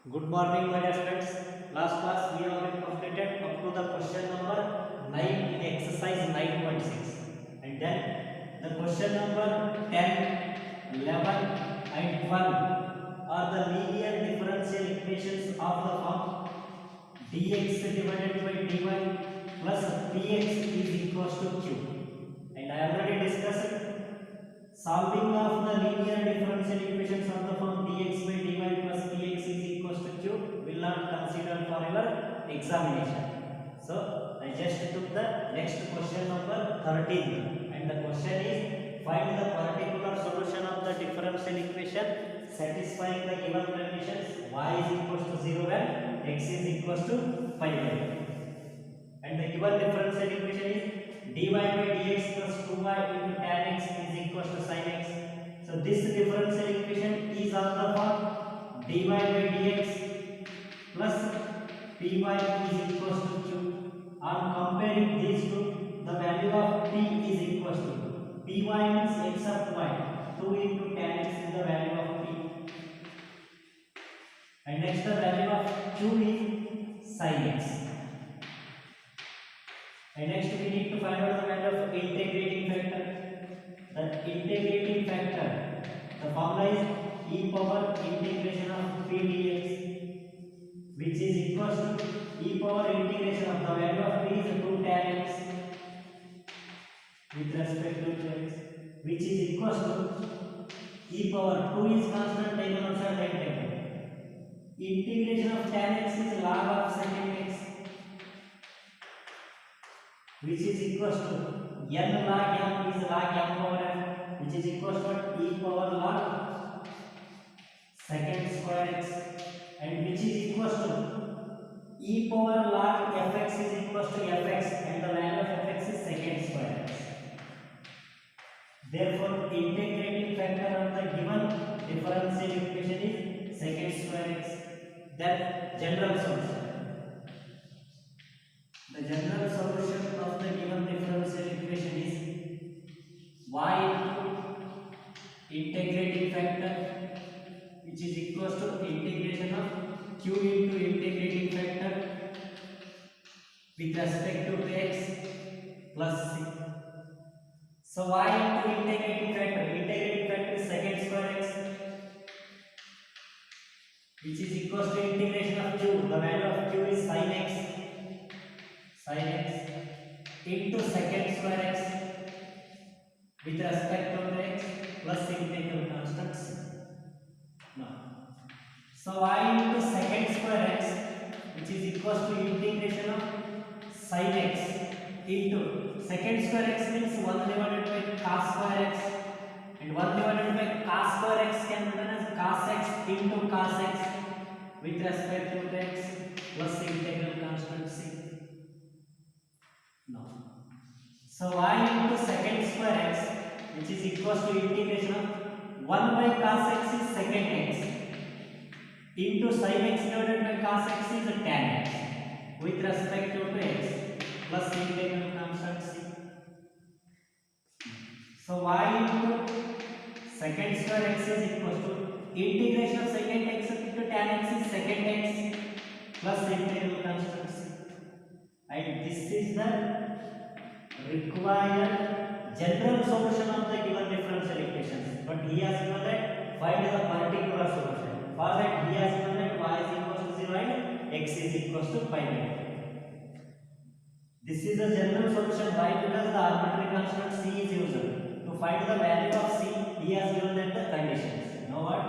Good morning, my dear friends. Last class we have completed up to the question number 9 in exercise 9.6, and then the question number 10, 11, and 12 are the linear differential equations of the form dx divided by dy plus px is equals to q. And I already discussed solving of the linear differential equations of the form dx by dy plus px is equals to q will not consider for your examination. So I just took the next question number 13, and the question is find the particular solution of the differential equation satisfying the given conditions y is equals to 0 and x is equals to pi by 2. And the given differential equation is dy by dx plus 2y into tan x is equals to sin x. So this differential equation is of the form dy by dx plus py is equals to q. On comparing these two, the value of p is equals to py means x of y, 2 into tan x is the value of p, and next the value of q is sin x. And next we need to find out the value of integrating factor. The integrating factor, the formula is e power integration of p dx, which is equals to e power integration of the value of p is 2 tan x with respect to x, which is equals to e power 2 is constant taken outside right table. Integration of tan x is log of secant x, which is equals to n log m is log m power n, which is equals to e power log secant square x, and which is equals to e power log fx is equals to fx, and the value of fx is secant square x. Therefore, integrating factor of the given differential equation is secant square x. Then general solution. The general solution of the given differential equation is y into integrating factor, which is equals to integration of q into integrating factor with respect to x plus c. So y into integrating factor is secant square x, which is equals to integration of q, the value of q is sin x into secant square x with respect to x plus integral constant c. Now, so y into secant square x, which is equals to integration of sin x into secant square x means 1 divided by cos square x, and 1 divided by cos square x can be written as cos x into cos x with respect to x plus integral constant c. Now, so y into secant square x, which is equals to integration of 1 by cos x is secant x into sin x divided by cos x is tan x with respect to x plus integral constant c. So y into secant square x is equals to integration of secant x into tan x is secant x plus integral constant c. And this is the required general solution of the given differential equations. But he has given that find the particular solution. For that he has given that y is equals to 0 and x is equals to pi by 2. This is the general solution. Why? Because the arbitrary constant c is used. To find the value of c, he has given that the conditions. Now what?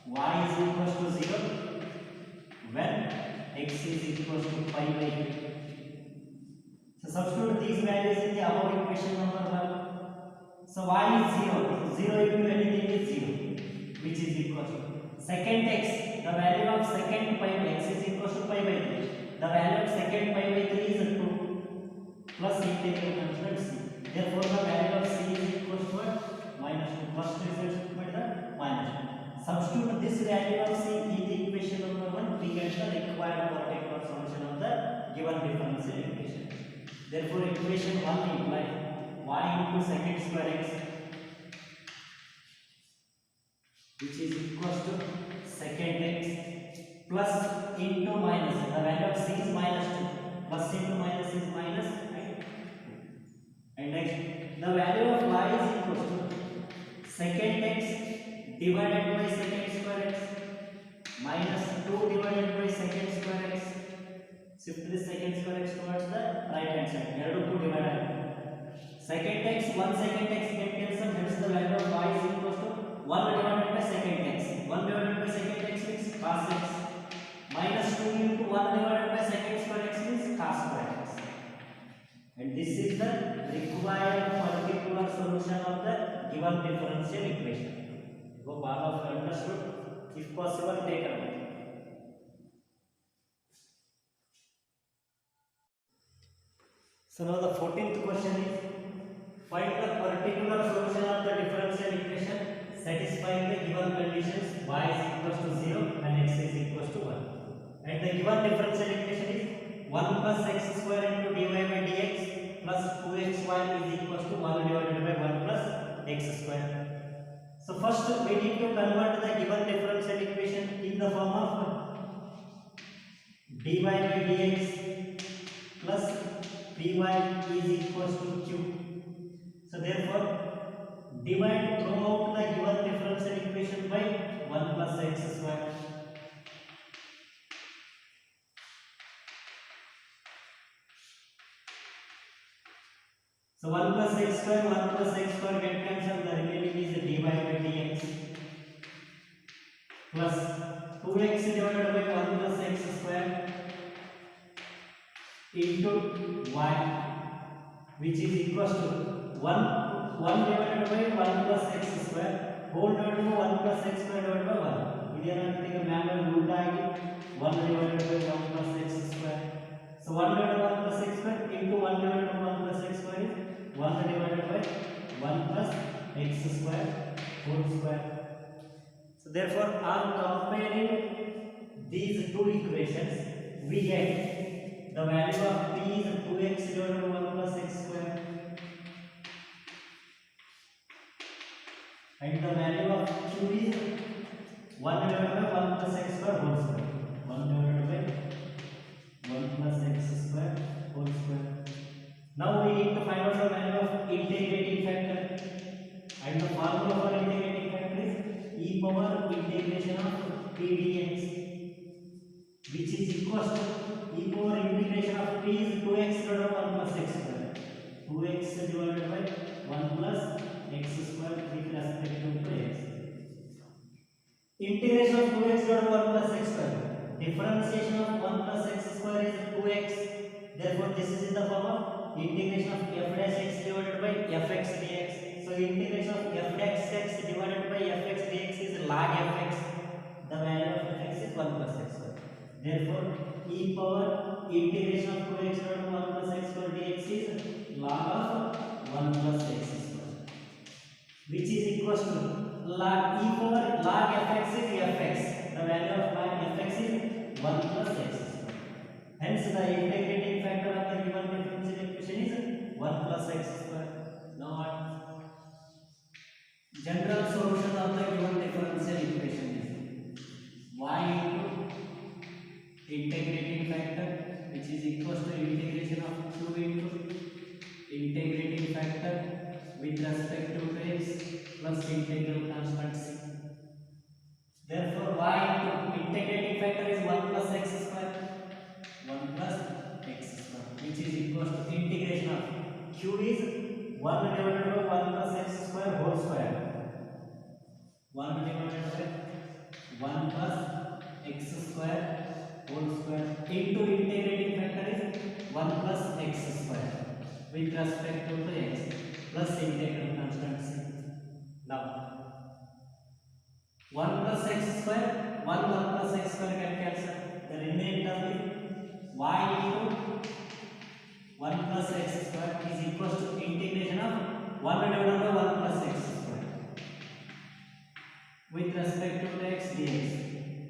Y is equals to 0 when x is equals to pi by 2. So substitute these values in the above equation number 1. So y is 0. 0 into anything is 0, which is equal to secant x. The value of secant pi by x is equals to pi by 3. The value of secant pi by 3 is 2 plus integral constant c. Therefore, the value of c is equals to minus 2. First is by the minus 2. Substitute this value of c in the equation number 1. We get the required particular solution of the given differential equation. Therefore, equation 1 implies y into secant square x, which is equals to secant x plus into minus. The value of c is minus 2. Plus into minus is minus, right? And next, the value of y is equal to secant x divided by secant square x minus 2 divided by secant square x. Shift this secant square x towards the right hand side. 2 divided. Secant x, 1 secant x get cancelled. Hence the value of y is equal to 1 divided by secant x. 1 divided by secant x means cos x. Minus 2 into 1 divided by secant square x means cos square x. And this is the required particular solution of the given differential equation. Hope all of you understood. If possible, take a note. So now the 14th question is, find the particular solution of the differential equation satisfying the given conditions y is equal to 0 and x is equal to 1. And the given differential equation is 1 plus x square into dy by dx plus 2xy is equal to 1 divided by 1 plus x square. So first we need to convert the given differential equation in the form of dy by dx plus py is equal to q. So therefore divide throughout the given differential equation by 1 plus x square. So 1 plus x square get cancelled. The remaining is dy by dx plus 2x divided by 1 plus x square into y, which is equal to 1 divided by 1 plus x square whole divided by 1 plus x square divided by 1. ಇದಕ್ಕೆ manual ಉಲ್ಟಾ ಆಗಿ 1 divided by 1 plus x square. So 1 divided by 1 plus x square into 1 divided by 1 plus x square is 1 divided by 1 plus x square whole square. So therefore on comparing these two equations we get the value of p is 2x divided by 1 plus x square and the value of q is 1 divided by 1 plus x square whole square. 1 divided by 1 plus x square whole square. Now we need to find out the value of integrating factor, and the formula for integrating factor is e power integration of p dx, which is equal to e power integration of p is 2x divided by 1 plus x square. 2x divided by 1 plus x square with respect to x. Integration of 2x divided by 1 plus x square. Differentiation of 1 plus x square is 2x. Therefore, this is in the form of integration of f dash x divided by fx dx. So, integration of f dash x divided by fx dx is log fx. The value of fx is 1 plus x square. Therefore, e power integration of 2x divided by 1 plus x square dx is log of 1 plus x square, which is equal to log e power log fx is fx. The value of log fx is 1 plus x square. Hence the integrating factor of the given differential equation is 1 plus x square. Now what? General solution of the given differential equation is y into integrating factor, which is equal to integration of q into integrating factor with respect to x plus integral constant c. Therefore, y into integrating factor is 1 plus x square, 1 plus x square, which is equal to integration of q is 1 divided by 1 plus x square whole square, 1 divided by 1 plus x square whole square into integrating factor is 1 plus x square with respect to x plus integral constant c. Now 1 plus x square, 1 plus x square get cancelled. The remaining term is y into 1 plus x square is equal to integration of 1 divided by 1 plus x square with respect to x dx.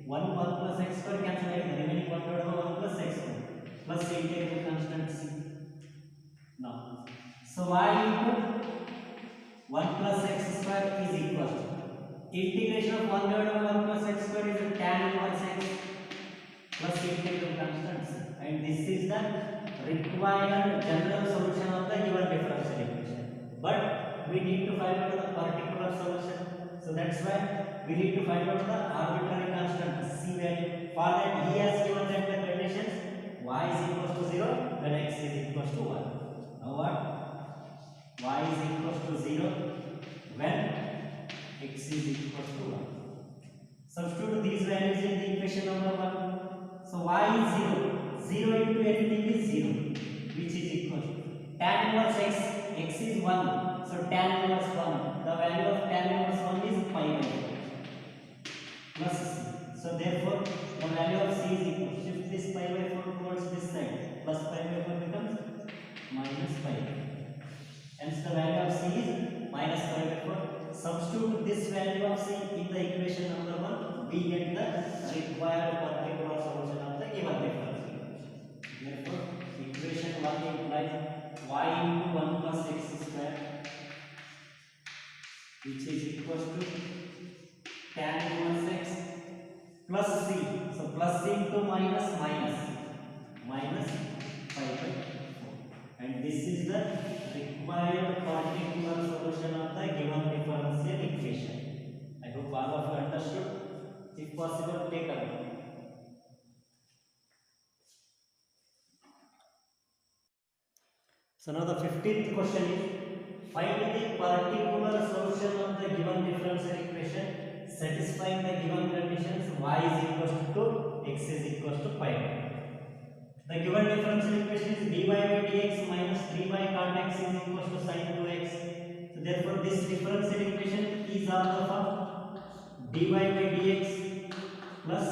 1 plus x square cancel the remaining 1 divided by 1 plus x square plus integral constant c. Now, so y into 1 plus x square is equal to integration of 1 divided by 1 plus x square is tan inverse x need to find out the particular solution. So that's why we need to find out the arbitrary constant c value. For that he has given that the conditions y is equals to 0 when x is equals to 1. Now what? Y is equals to 0 when x is equals to 1. Substitute these values in the equation number 1. So y is 0. 0 into anything is 0, which is equal to tan inverse x. X is 1. So tan inverse 1. The value of tan inverse 1 is pi by 4 plus c. So therefore the value of c is equal. Shift this pi by 4 towards this side. Plus pi by 4 becomes minus pi. Hence the value of c is minus pi by 4. Substitute this value of c in the equation number 1. We get the required particular solution of the given differential. Therefore, equation 1 implies y into 1 plus x square, which is equals to tan inverse x plus c. So plus c into minus minus pi by 4. And this is the required particular solution of the given differential equation. I hope all of you understood. If possible, take a look. So now the 15th question is, find the particular solution of the given differential equation satisfying the given conditions y is equals to 2, x is equals to pi. The given differential equation is dy by dx minus 3 by cot x is equals to sin 2x. So therefore this differential equation is of the form dy by dx plus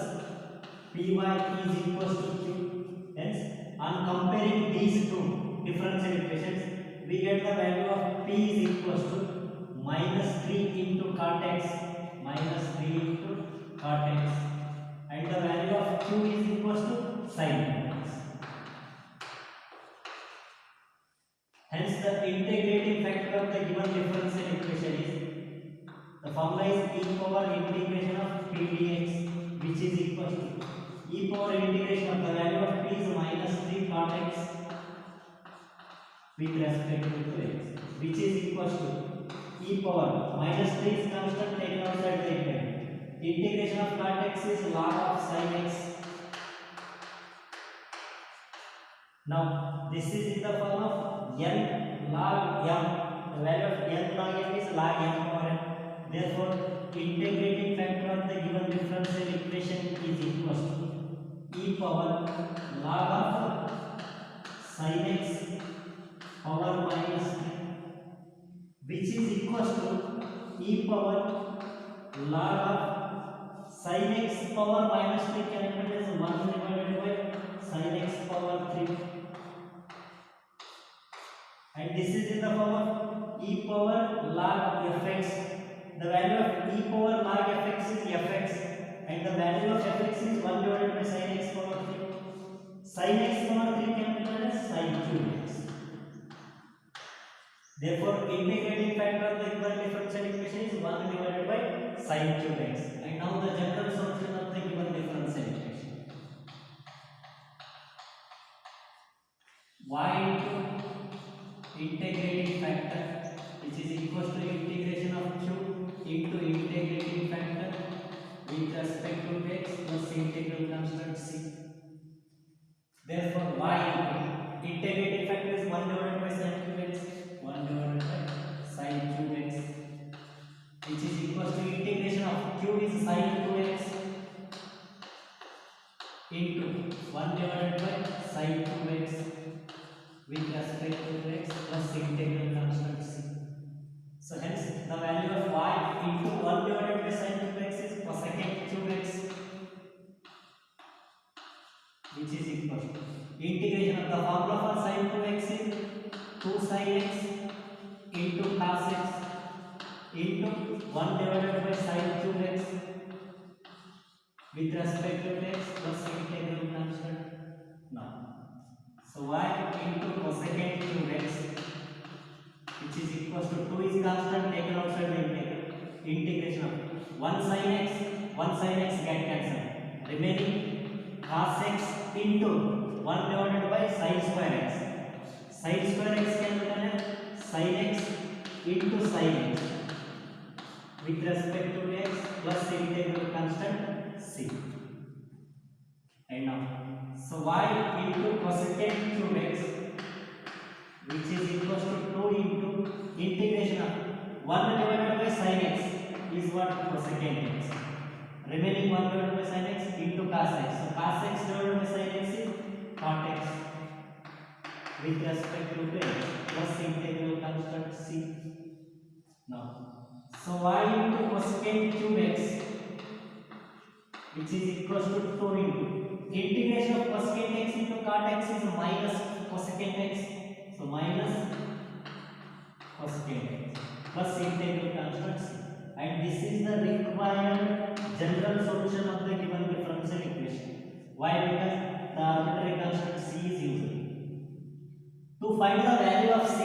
py is equals to q. Hence on comparing these two differential equations, we get the value of p is equals to minus 3 into cot x minus 3 into cot x, and the value of q is equals to sin x. Hence the integrating factor of the given differential equation is, the formula is e power integration of p dx, which is equals to e power integration of the value of p is minus 3 cot x with respect to x, which is equals to e power minus 3 is constant taken outside the equation. Integration of cot x is log of sin x. Now this is in the form of n log m. The value of n log m is log m power n. Therefore integrating factor of the given differential equation is equals to e power log of sin x power minus 3, which is equals to e power log of sin x power minus 3 calculated as 1 divided by sin x power 3, and this is in the form of e power log fx. The value of e power log fx is fx, and the value of fx is 1 divided by sin x power 3. Sin x power 3 calculated as sin cube x. Therefore integrating factor of the given differential equation is 1 divided by sin cube x. And now the general solution of the given differential equation, y into integrating factor, which is equals to integration of q into integrating factor with respect to x plus integral constant c. Therefore y into integrating factor is 1 divided by sin cube x, 1 divided by sin cube x, which is equals to integration of q is sin 2x into 1 divided by sin cube x with respect to x plus integral constant c. So hence the value of y into 1 divided by sin cube x is cosecant cube x, which is equal to integration of the formula for sin 2x is 2 sin x into cos x into 1 divided by sin cube x with respect to x plus integral constant. Now so y into cosecant cube x, which is equals to 2 is constant taken outside the integration of 1 sin x get cancelled, remaining cos x into 1 divided by sin square x. Sin square x can be written as sin x into sin x with respect to x plus integral constant c. And now, so y into cosecant cube x, which is equals to 2 into integration of 1 divided by sin x is what? Cosecant x. Remaining 1 divided by sin x into cos x. So cos x divided by sin x is cot x with respect to x plus integral constant c. Now, so y into cosecant cube x, which is equals to 2 into integration of cosecant x into cot x is minus cosecant x. So minus cosecant x plus integral constant c. And this is the required general solution of the given differential equation. Why? Because the arbitrary constant c is used. To find the value of c,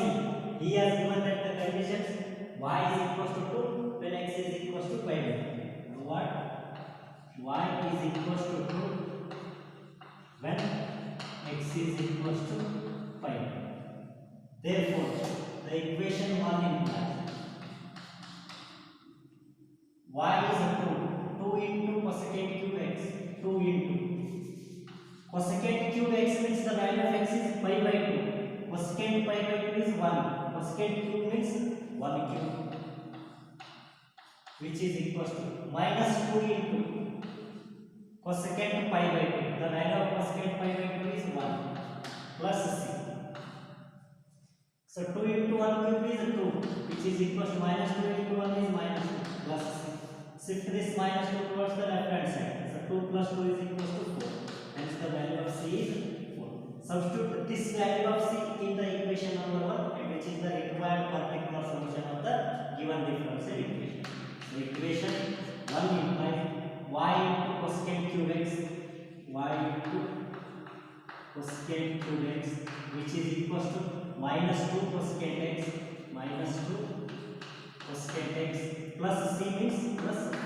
he has given that the conditions y is equals to 2 when x is equals to pi by 2. What? Y is equals to 2 when x is equals to pi. Therefore, the equation 1 implies y is 2 into cosecant cube x, 2 into cosecant cube x means the value of x is pi by 2. Cosecant pi by 2 is 1. Cosecant cube means 1 cube, which is equals to minus 2 into cosecant pi by 2. The value of cosecant pi by 2 is 1 plus c. So 2 into 1 cube is 2, which is equals to minus 2 into 1 is minus 2 plus c. Shift this minus 2 towards the left hand side. So 2 plus 2 is equals to 4. Hence the value of c is 4. Substitute this value of c in the equation number 1, and which is the required particular solution of the given differential equation. So equation 1 implies y into cosecant cube x, y into cosecant cube x, which is equals to minus 2 cosecant x minus 2 cosecant x plus c means plus 4.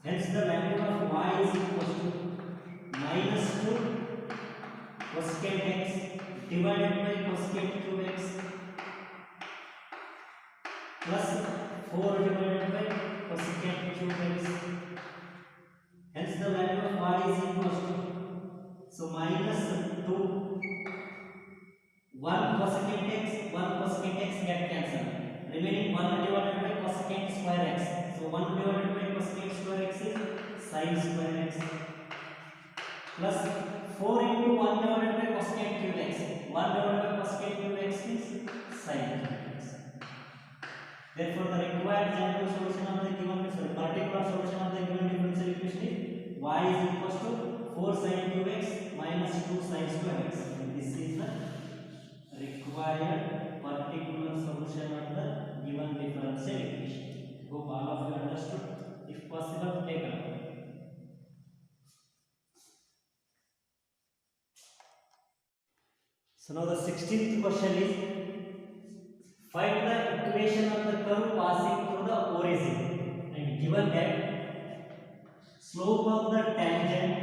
Hence the value of y is equals to minus 2 cosecant x divided by cosecant cube x plus 4 divided by cosecant cube x. Hence the value of y is equals to, so minus 2, 1 cosecant x get cancelled. Remaining 1 divided by cosecant square x. So 1 divided by cosecant square x is sin square x plus 4 into 1 divided by cosecant cube x. 1 divided by cosecant cube x is sin cube x. Therefore, the required general solution of the given particular solution of the given differential equation is y is equals to 4 sin cube x minus 2 sin square x. And this is the required particular solution of the given differential equation. Hope all of you understood. If possible, take a look. So now the 16th question is, find the equation of the curve passing through the origin, and given that slope of the tangent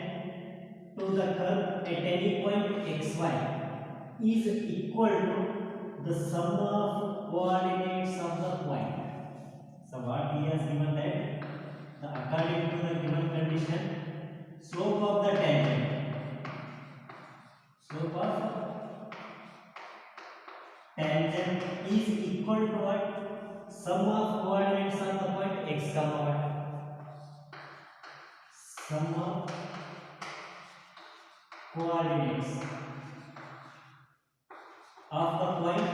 to the curve at any point xy is equal to the sum of coordinates of the point. So what he has given that according to the given condition, slope of the tangent is equal to what? Sum of coordinates of the point x comma y. Sum of coordinates of the point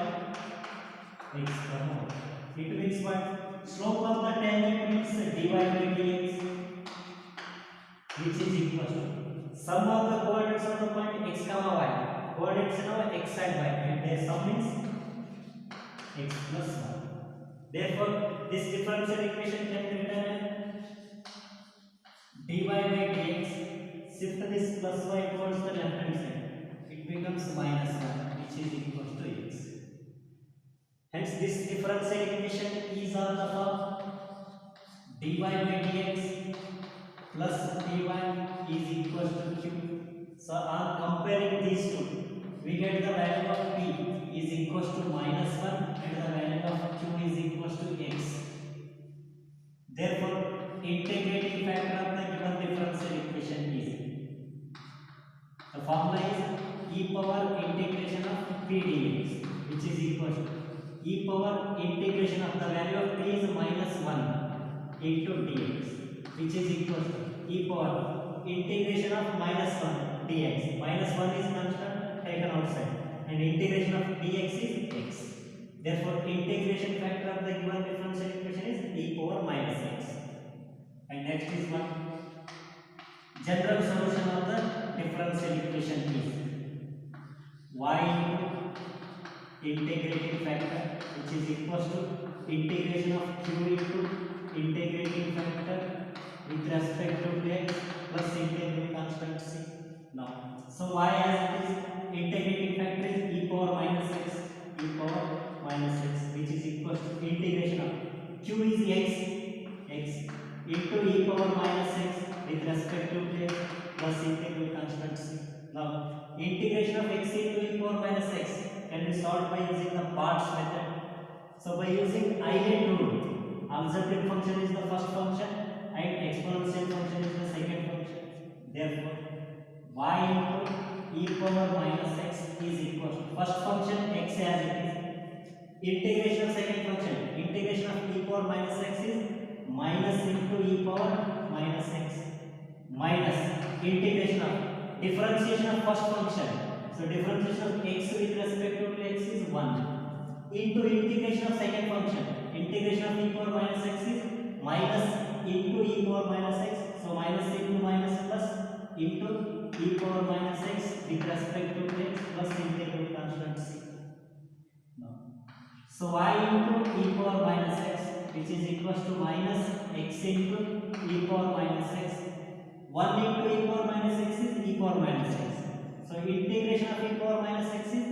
x comma y. It means what? Slope of the tangent means dy by dx, which is equal to sum of the coordinates of the point x comma y. Coordinates now x and y, and their sum means x plus 1. Therefore, this differential equation can be written as dy by dx. Shift this plus y towards the left hand side. It becomes minus 1, which is equal to x. Hence, this differential equation is of the form dy by dx plus dy is equal to q. So, on comparing these two, we get the value of p is equals to minus 1 and the value of q is equals to x. Therefore, integrating factor of the given differential equation is, the formula is e power integration of p dx, which is equals to e power integration of the value of p is minus 1 into dx, which is equals to e power integration of minus 1 dx. Minus 1 is constant taken outside and integration of dx is x. Therefore, integration factor of the given differential equation is e power minus x. And next is what? General solution of the differential equation is y into integrating factor, which is equals to integration of q into integrating factor with respect to x plus integral constant c. Now, so y as it is integrating factor is e power minus x, which is equals to integration of q is x into e power minus x with respect to x plus integral constant c. Now, integration of x into e power minus x can be solved by using the parts method. So, by using island rule, algebraic function is the first function and exponential function is the second function. Therefore, y into e power minus x is equal to first function x as it is. Integration of second function, integration of e power minus x is minus into e power minus x minus integration of differentiation of first function. So differentiation of x with respect to x is 1 into integration of second function. Integration of e power minus x is minus into e power minus x. So minus into minus plus into e power minus x with respect to x plus integral constant c. So y into e power minus x, which is equals to minus x into e power minus x. 1 into e power minus x is e power minus x. So integration of e power minus x is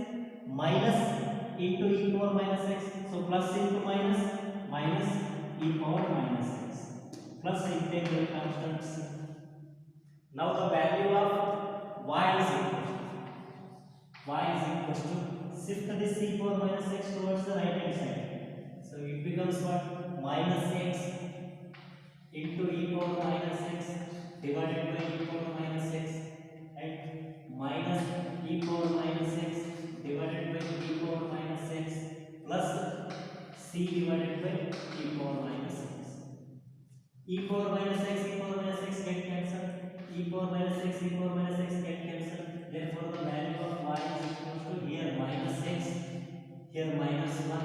minus into e power minus x. So plus into minus minus e power minus x plus integral constant c. Now the value of y is equals to shift this e power minus x towards the right hand side. So it becomes what? Minus x into e power minus x divided by e power minus x and minus e power minus x divided by e power minus x plus c divided by e power minus x. E power minus x get cancelled. E power minus x get cancelled. Therefore, the value of y is equals to here minus x, here minus 1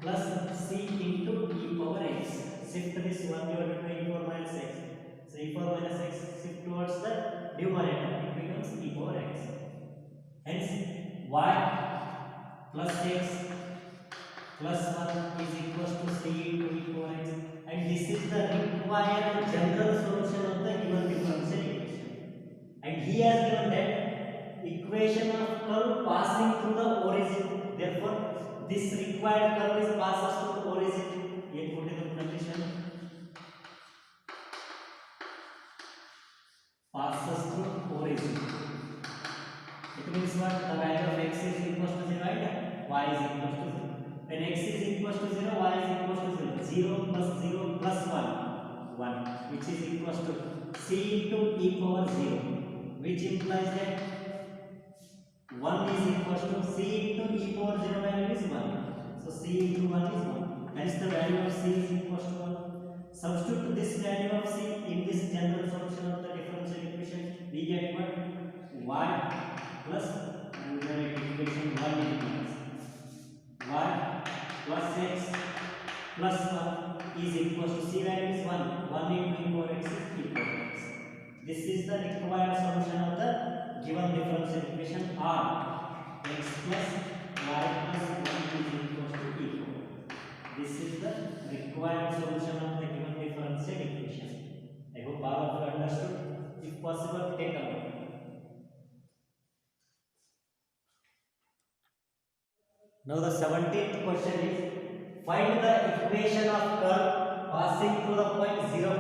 plus c into e power x. Shift this 1 divided by e power minus x. So e power minus x shift towards the numerator. It becomes e power x. Hence, y plus x plus 1 is equals to c into e power x. And this is the required general solution of the given differential equation. And he has given that equation of curve passing through the origin. Therefore, this required curve is passes through the origin. Yet what is the condition? Passes through origin. It means what? The value of x is equals to 0 and y is equals to 0. When x is equals to 0, y is equals to 0. 0 plus 1, 1, which is equals to c into e power 0, which implies that 1 is equals to c into e power 0 value is 1. So c into 1 is 1. Hence the value of c is equals to 1. Substitute this value of c in this general solution of the differential equation. We get what? Y plus, and we have equation 1 implies y plus x plus 1 is equals to c value is 1. 1 into e power x is e power x. This is the required solution of the given differential equation r. X plus y plus 1 is equals to e power. This is the required solution of the given differential equation. I hope all of you understood. If possible, take a look. Now the 17th question is, find the equation of curve passing through the point 0,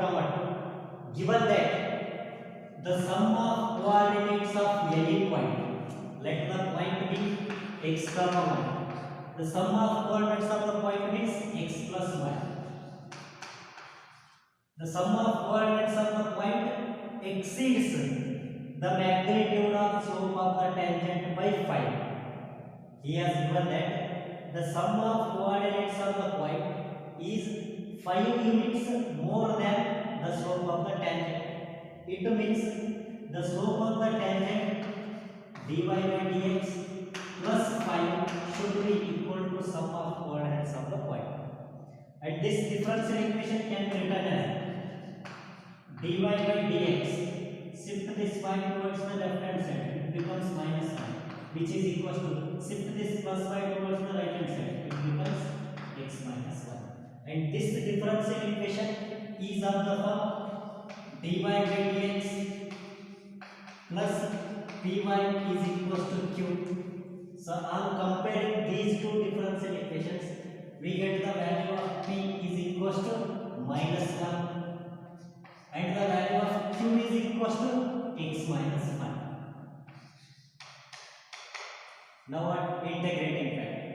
2. Given that the sum of coordinates of any point, let the point be x comma y. The sum of coordinates of the point is x plus y. The sum of coordinates of the point exceeds the magnitude of slope of the tangent by 5. He has given that the sum of coordinates of the point is 5 units more than the slope of the tangent. It means the slope of the tangent dy by dx plus 5 should be equal to sum of coordinates of the point. And this differential equation can be written as dy by dx, shift this y towards the left hand side, it becomes minus 1, which is equal to shift this plus y towards the right hand side, it becomes x minus 1. And this differential equation is of the form dy by dx plus py is equal to q. So on comparing these two differential equations, we get the value of p is equal to minus 1 and the value of q is equal to x minus 1. Now what? Integrating factor.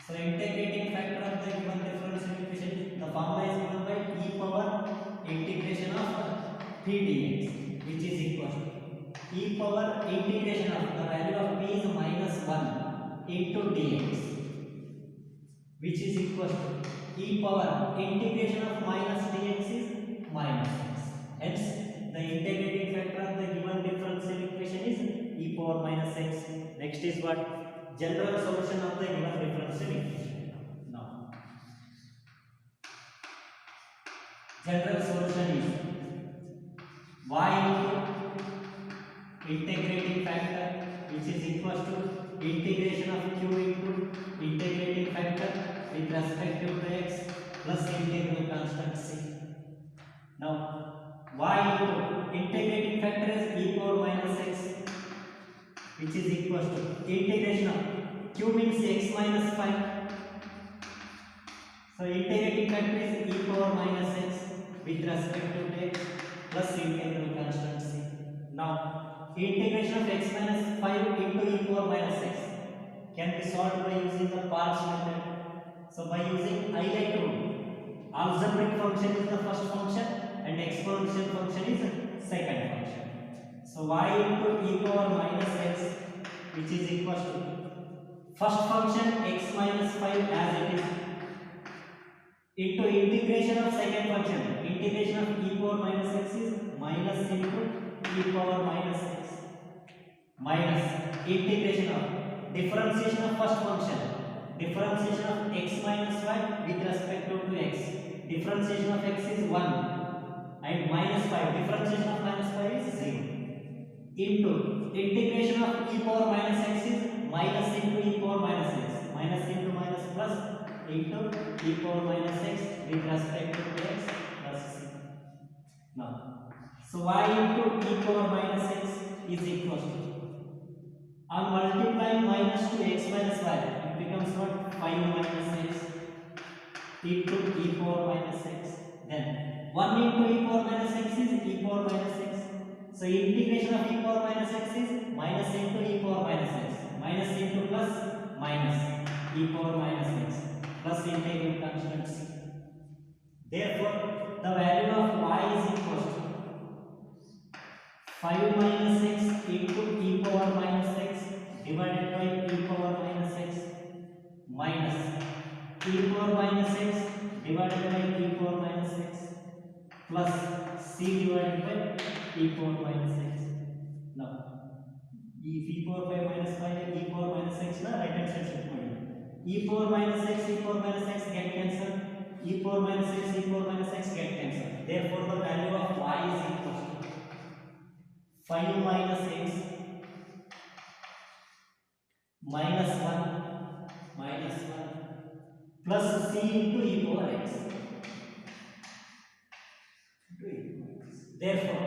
So integrating factor of the given differential equation, the formula is given by e power integration of p dx, which is equal to e power integration of the value of p is minus 1 into dx, which is equal to e power integration of minus dx is minus x. Hence, the integrating factor of the given differential equation is e power minus x. Next is what? General solution of the given differential equation. Now, general solution is y into integrating factor, which is equal to integration of q into integrating factor with respect to x plus integral constant c. Now, y into integrating factor is e power minus x, which is equal to integration of q means x minus 5. So, integrating factor is e power minus x with respect to x plus integral constant c. Now, integration of x minus 5 into e power minus x can be solved by using the parts method. So, by using highlight rule, algebraic function is the first function and exponential function is the second function. So, y into e power minus x, which is equal to first function x minus 5 as it is into integration of second function. Integration of e power minus x is minus into e power minus x minus integration of differentiation of first function, differentiation of x minus 5 with respect to x, differentiation of x is 1 and minus 5, differentiation of minus 5 is 0 into integration of e power minus x is minus into e power minus x, minus into minus plus into e power minus x with respect to x plus c. Now, so y into e power minus x is equal to, on multiplying minus to x minus y, it becomes what? 5 minus x into e power minus x. Then 1 into e power minus x is e power minus x. So integration of e power minus x is minus into e power minus x, minus into plus minus e power minus x plus integral constant c. Therefore, the value of y is equal to 5 minus x into e power minus x divided by e power minus x minus e power minus x divided by e power minus x plus c divided by e power minus x. Now, e power 5 minus 5 e power minus x na right hand side shift ಮಾಡಿ. E power minus x get cancelled, e power minus x get cancelled. Therefore, the value of y is equal to 5 minus x minus 1 plus c into e power x. Therefore,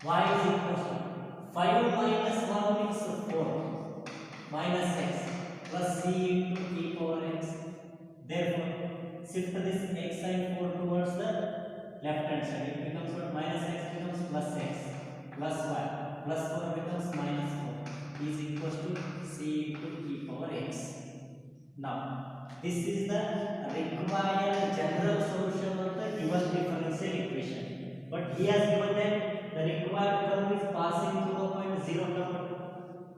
y is equal to 5 minus 1 means 4 minus x plus c into e power x. Therefore, shift this x sign 4 towards the left hand side. It becomes what? Minus x becomes plus x plus y plus 4 becomes minus 4. is equals to c into e power x. Now, this is the required general solution of the given differential equation. But he has given that the required curve is passing through the point 0,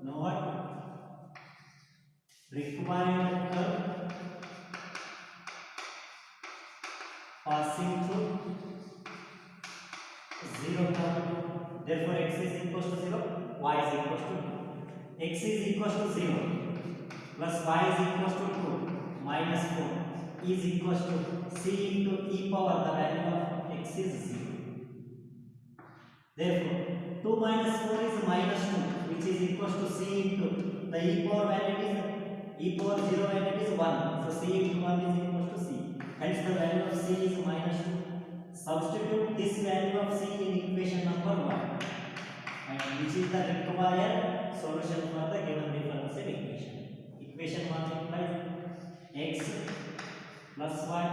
now what? Required curve passing through 0, therefore x is equals to 0, y is equals to 2. X is equals to 0 plus y is equals to 2 minus 4 is equals to c into e power, the value of x is 0. Therefore, 2 minus 4 is minus 2, which is equals to c into the e power value is e power 0 value is 1. So c into 1 is equals to c. Hence the value of c is minus 2. Substitute this value of c in equation number 1, and which is the required solution for the given differential equation. Equation 1 implies x plus y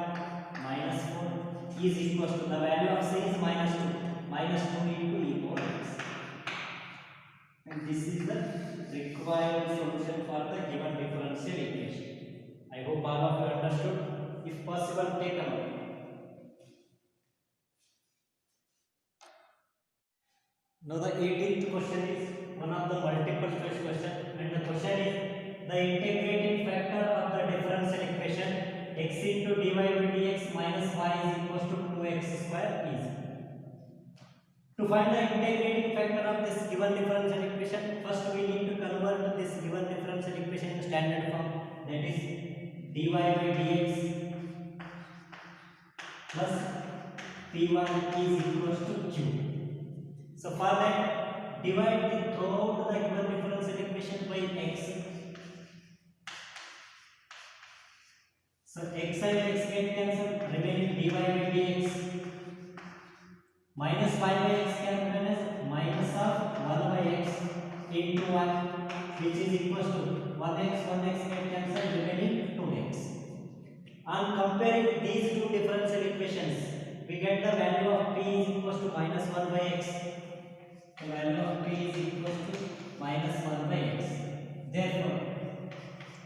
minus 4 is equals to the value of c is minus 2 into e power x, and this is the required solution for the given differential equation. I hope all of you understood. If possible, take a note. Now the 18th question is one of the multiple choice question, and the question is the integrating factor of the differential equation x into dy by dx minus y is equals to 2x square is. To find the integrating factor of this given differential equation, first we need to convert this given differential equation to standard form, that is dy by dx plus p1 is equals to q. So for that, divide the throughout the given differential equation by x. So x and x get cancelled, remaining dy by dx minus y by x can be written as minus of 1 by x into 1, which is equals to 1x get cancelled, remaining 2x. On comparing these two differential equations, we get the value of p is equals to minus 1 by x. The value of p is equals to minus 1 by x. Therefore,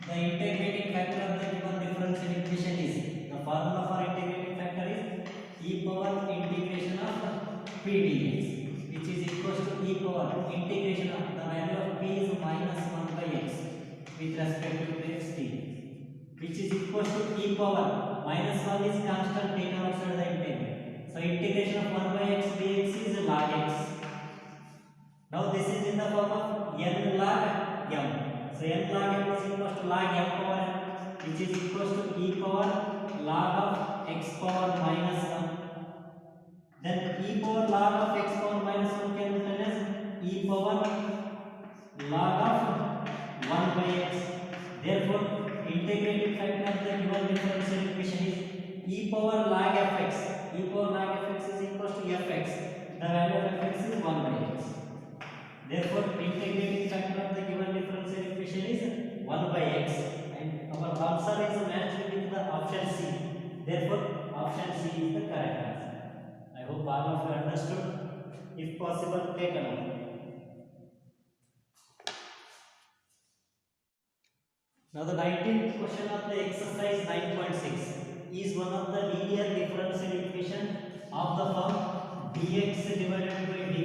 the integrating factor of the given differential equation is, the formula for integrating factor is e power integration of p dx, which is equals to e power integration of the value of p is minus 1 by x with respect to x dx, which is equals to e power minus 1 is constant taken outside the integral. So integration of 1 by x dx is log x. Now this is in the form of n log m. So n log m is equals to log m power n, which is equals to e power log of x power minus 1. Then e power log of x power minus 1 can be written as e power log of 1 by x. Therefore, integrating factor of the given differential equation is e power log of x. E power log of x is equals to fx. The value of fx is 1 by x. Therefore, integrating factor of the given differential equation is 1 by x, and our answer is matched with the option C. Therefore, option C is the correct answer. I hope all of you understood. If possible, take a note. Now, the 19th question of the exercise 9.6 is one of the linear differential equation of the form dx divided by dy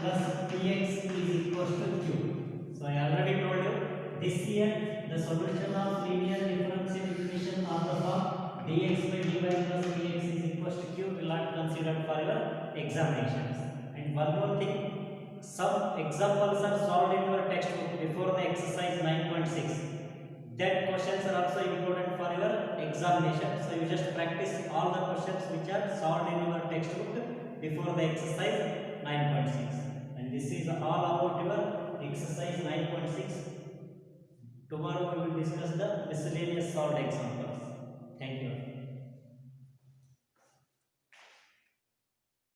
plus px is equals to q. So I already told you this year the solution of linear differential equation of the form dx by dy plus px is equals to q will not considered for your examinations. And one more thing, some examples are solved in your textbook before the exercise 9.6. That questions are also important for your examination. So you just practice all the questions which are solved in your textbook before the exercise 9.6. And this is all about your exercise 9.6. Tomorrow we will discuss the miscellaneous solved examples. Thank you.